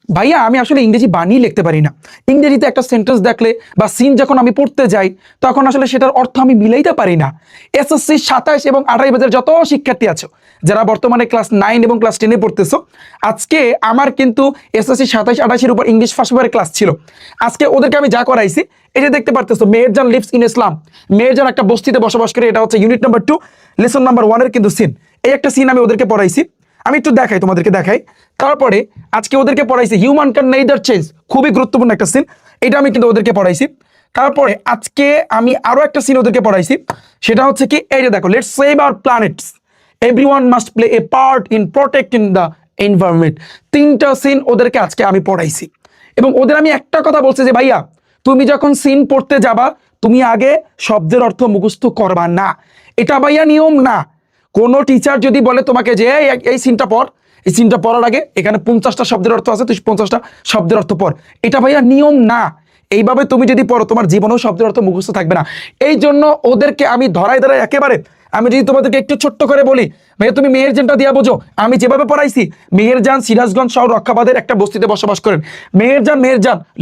ভাইয়া আমি আসলে ইংরেজি বানিয়ে লিখতে পারি না। ইংরেজিতে একটা সেন্টেন্স দেখলে বা সিন যখন আমি পড়তে যাই তখন আসলে সেটার অর্থ আমি মিলাইতে পারি না। এসএসসি 27 এবং 28 ব্যাচের যত শিক্ষার্থী আছো যারা বর্তমানে ক্লাস 9 এবং ক্লাস 10 পড়তেছো, আজকে আমার কিন্তু এসএসসি 27-28 উপর ইংলিশ ফার্স্ট পেপারের ক্লাস ছিল। আজকে ওদেরকে আমি যা করাইছি এই যে দেখতে পারতেছো, মেহেরজান লিভস ইন ইসলাম। মেহেরজান একটা বস্তিতে বসবাস করে, এটা হচ্ছে ইউনিট নাম্বার 2 লেসন নাম্বার 1 এর কিন্তু সিন। এই একটা সিন আমি ওদেরকে পড়াইছি, আমি একটু দেখাই তোমাদেরকে দেখাই। তারপরে আজকে ওদেরকে পড়াইছি হিউম্যান ক্যান নেইদার চেঞ্জ, খুবই গুরুত্বপূর্ণ একটা সিন, এটা আমি কিন্তু ওদেরকে পড়াইছি। তারপরে আজকে আমি আরো একটা সিন ওদেরকে পড়াইছি, সেটা হচ্ছে কি এই যে দেখো, let's save our planets, everyone must play a part in protecting the environment. তিনটা সিন ওদেরকে আজকে আমি পড়াইছি এবং ওদের আমি একটা কথা বলছি যে ভাইয়া তুমি যখন সিন পড়তে যাবা তুমি আগে শব্দের অর্থ মুখস্থ করবা না, এটা ভাইয়া নিয়ম না। কোনো টিচার যদি বলে তোমাকে যে এই সিনটা পড়, এই সিনটা পড়ার আগে এখানে 50টা শব্দের অর্থ আছে, তুই 50টা শব্দের অর্থ পড়, এটা ভাইয়া নিয়ম না। এইভাবে তুমি যদি পড়ো তোমার জীবনেও শব্দের অর্থ মুখস্থ থাকবে না। এই জন্য ওদেরকে আমি ধরাই ধরাই একেবারে, আমি যদি তোমাদেরকে একটু ছোট্ট করে বলি ভাইয়া তুমি মেহেরজানটা দিয়া বোঝো, আমি যেভাবে পড়াইছি, মেহেরজান সিরাজগঞ্জ শহর রক্ষাবাদের একটা বস্তিতে বসবাস করেন। মেহেরজান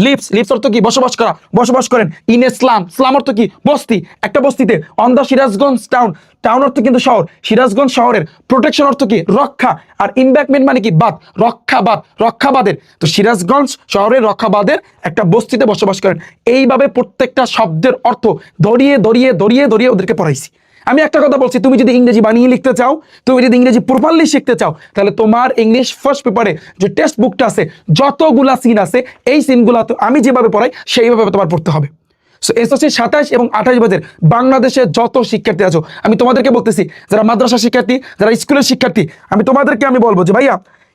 লিভস, লিভস অর্থ কি বসবাস করা, বসবাস করেন। ইন ইসলাম, ইসলাম অর্থ কি বস্তি, একটা বস্তিতে। On the Sirajganj town, town অর্থ কিন্তু শহর, সিরাজগঞ্জ শহরের। প্রোটেকশন অর্থ কি রক্ষা, আর ইনব্যাকমেন্ট মানে কি বাদ, রক্ষাবাদ, রক্ষাবাদের। তো সিরাজগঞ্জ শহরের রক্ষাবাদের একটা বস্তিতে বসবাস করেন। এইভাবে প্রত্যেকটা শব্দের অর্থ ধরিয়ে ধরিয়ে ধরিয়ে ধরিয়ে ওদেরকে পড়াইছি। আমি একটা কথা বলছি, তুমি যদি ইংরেজি বানিয়ে লিখতে চাও, তুমি যদি ইংরেজি প্রপারলি শিখতে চাও, তাহলে তোমার ইংলিশ ফার্স্ট পেপারে যে টেক্সট বুকটা আছে যতগুলা সিন আছে এই সিনগুলা তো আমি যেভাবে পড়াই সেইভাবে তোমার পড়তে হবে। সো এসএসসি 27 এবং 28 ব্যাচের বাংলাদেশের যত শিক্ষার্থী আছো, আমি তোমাদেরকে বলতেছি, যারা মাদ্রাসা শিক্ষার্থী, যারা স্কুলের শিক্ষার্থী, আমি তোমাদেরকে আমি বলবো যে ভাইয়া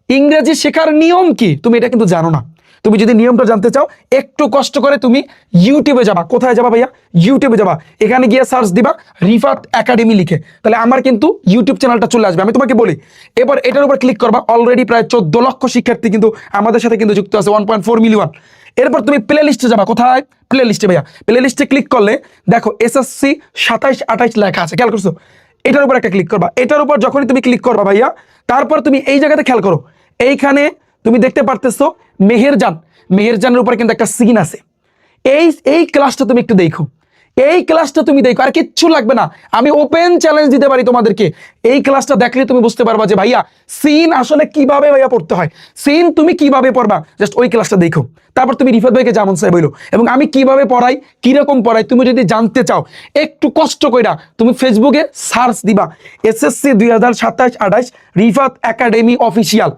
ইংরেজি শেখার নিয়ম কি তুমি এটা কিন্তু জানো না। তুমি যদি নিয়মটা জানতে চাও একটু কষ্ট করে তুমি ইউটিউবে যাবা। কোথায় যাবা ভাইয়া? ইউটিউবে যাবা, এখানে গিয়ে সার্চ দিবা রিফাত একাডেমি লিখে, তাহলে আমার কিন্তু ইউটিউব চ্যানেলটা চলে আসবে। আমি তোমাকে বলি, এবার এটার উপর ক্লিক করবা। অলরেডি প্রায় 14 লক্ষ শিক্ষার্থী কিন্তু আমাদের সাথে কিন্তু যুক্ত আছে, 1.4 মিলিয়ন। এরপর তুমি প্লে লিস্টে যাবা। কোথায়? প্লে লিস্টে ভাইয়া। প্লে লিস্টে ক্লিক করলে দেখো এসএসসি 27-28 লেখা আছে, খেয়াল করছো? এটার উপর একটা ক্লিক করবা। এটার উপর যখনই তুমি ক্লিক করবা ভাইয়া, তারপর তুমি এই জায়গাতে খেয়াল করো, এইখানে তুমি দেখতে পারতেছো মেহেরজান, মেহেরজানের উপরে কিন্তু একটা সিন আছে। এই এই ক্লাসটা তুমি একটু দেখো, এই ক্লাসটা তুমি দেখো, আর কিচ্ছু লাগবে না। আমি ওপেন চ্যালেঞ্জ দিতে পারি তোমাদেরকে, এই ক্লাসটা দেখলে তুমি বুঝতে পারবা যে ভাইয়া সিন আসলে কিভাবে ভাইয়া পড়তে হয়, সিন তুমি কিভাবে পড়বা। জাস্ট ওই ক্লাসটা দেখো, তারপর তুমি রিফাত ভাইকে যেমন চাই বইলো, এবং আমি কিভাবে পড়াই, কিরকম পড়াই, তুমি যদি জানতে চাও একটু কষ্ট কইরা তুমি ফেসবুকে সার্চ দিবা এসএসসি 2027-28 রিফাত একাডেমি অফিসিয়াল।